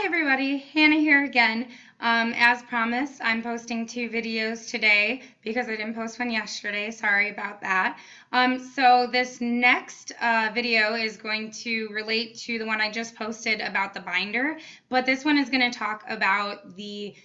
Hi everybody, Hannah here again. As promised, I'm posting 2 videos today because I didn't post one yesterday. Sorry about that. So this next video is going to relate to the one I just posted about the binder, but this one is going to talk about the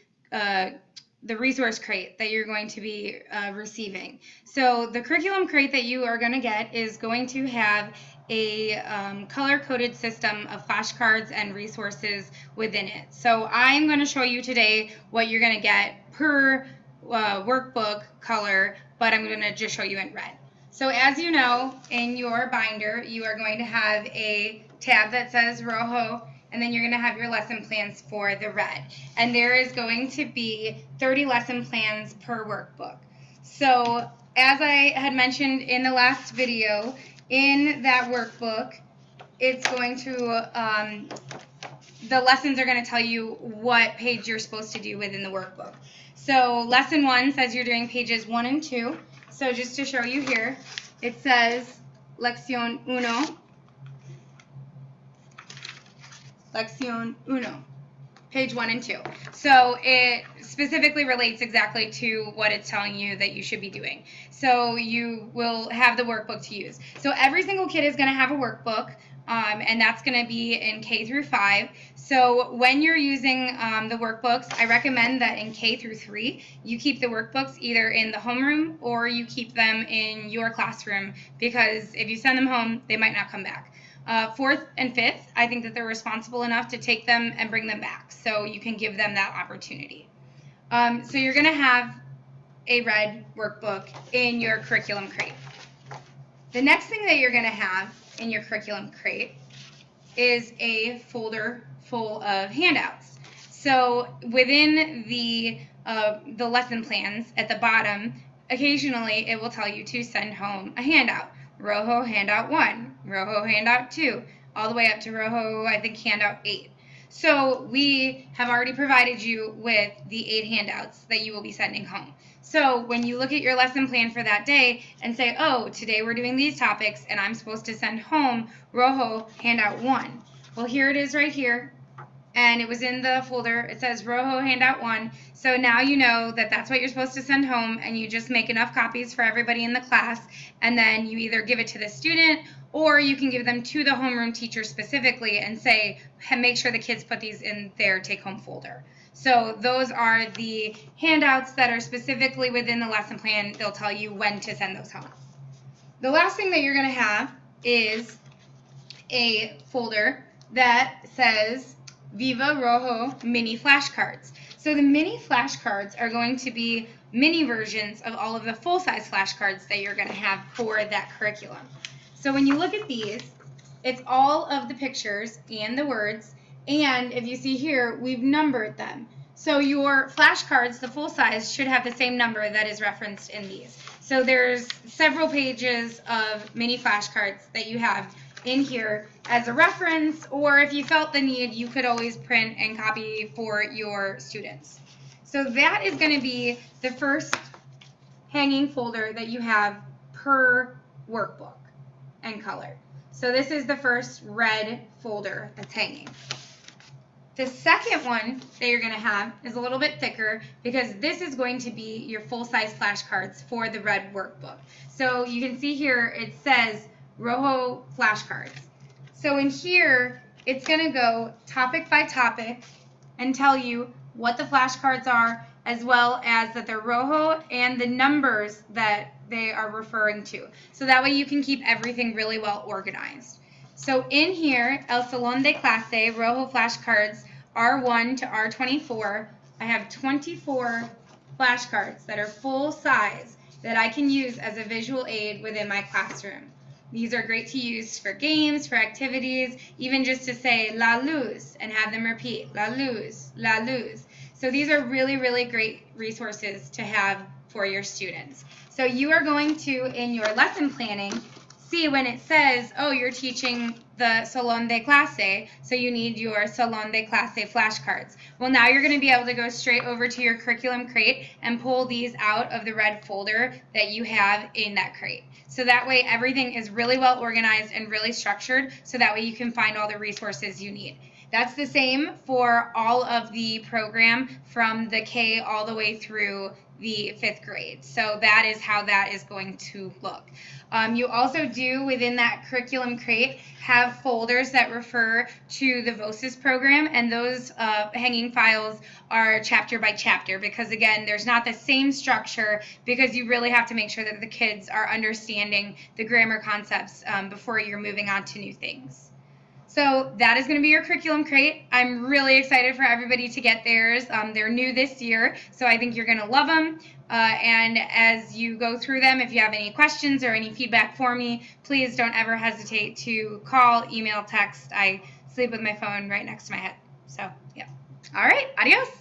resource crate that you're going to be receiving. So the curriculum crate that you are going to get is going to have a color-coded system of flashcards and resources within it. So I'm going to show you today what you're going to get per workbook color, but I'm going to just show you in red. So as you know, in your binder, you are going to have a tab that says Rojo, and then you're going to have your lesson plans for the red. And there is going to be 30 lesson plans per workbook. So as I had mentioned in the last video, in that workbook, it's going to, the lessons are going to tell you what page you're supposed to do within the workbook. So lesson 1 says you're doing pages 1 and 2. So just to show you here, it says Lección 1. Lección 1. Page 1 and 2. So it specifically relates exactly to what it's telling you that you should be doing. So you will have the workbook to use. So every single kid is going to have a workbook, and that's going to be in K through 5. So when you're using the workbooks, I recommend that in K through 3, you keep the workbooks either in the homeroom or you keep them in your classroom, because if you send them home, they might not come back. 4th and 5th, I think that they're responsible enough to take them and bring them back, so you can give them that opportunity. So you're going to have a red workbook in your curriculum crate. The next thing that you're going to have in your curriculum crate is a folder full of handouts. So within the lesson plans at the bottom, occasionally it will tell you to send home a handout. Rojo handout 1, Rojo handout 2, all the way up to Rojo, I think, handout 8. So we have already provided you with the 8 handouts that you will be sending home. So when you look at your lesson plan for that day and say, oh, today we're doing these topics and I'm supposed to send home Rojo handout 1. Well, here it is right here. And it was in the folder. It says Rojo handout 1. So now you know that that's what you're supposed to send home, and you just make enough copies for everybody in the class, and then you either give it to the student or you can give them to the homeroom teacher specifically and say, make sure the kids put these in their take-home folder. So those are the handouts that are specifically within the lesson plan. They'll tell you when to send those home. The last thing that you're going to have is a folder that says Viva Rojo mini flashcards. So the mini flashcards are going to be mini versions of all of the full-size flashcards that you're going to have for that curriculum. So when you look at these, it's all of the pictures and the words, and if you see here, we've numbered them. So your flashcards, the full size, should have the same number that is referenced in these. So there's several pages of mini flashcards that you have in here as a reference, or if you felt the need, you could always print and copy for your students. So that is going to be the first hanging folder that you have per workbook and color. So this is the first red folder that's hanging. The second one that you're going to have is a little bit thicker, because this is going to be your full-size flashcards for the red workbook. So you can see here it says Rojo flashcards. So in here, it's going to go topic by topic and tell you what the flashcards are, as well as that they're Rojo and the numbers that they are referring to. So that way you can keep everything really well organized. So in here, El Salón de Clase, Rojo flashcards, R1 to R24, I have 24 flashcards that are full size that I can use as a visual aid within my classroom. These are great to use for games, for activities, even just to say la luz and have them repeat la luz, la luz. So these are really, really great resources to have for your students. So you are going to, in your lesson planning, see when it says, oh, you're teaching the Salón de Clase, so you need your Salón de Clase flashcards. Well, now you're going to be able to go straight over to your curriculum crate and pull these out of the red folder that you have in that crate. So that way everything is really well organized and really structured, so that way you can find all the resources you need. That's the same for all of the program from the K all the way through the 5th grade. So that is how that is going to look. You also do, within that curriculum crate, have folders that refer to the VOSIS program, and those hanging files are chapter by chapter, because again, there's not the same structure, because you really have to make sure that the kids are understanding the grammar concepts before you're moving on to new things. So that is going to be your curriculum crate. I'm really excited for everybody to get theirs. They're new this year, so I think you're going to love them. And as you go through them, if you have any questions or any feedback for me, please don't ever hesitate to call, email, text. I sleep with my phone right next to my head. So, yeah. All right. Adios.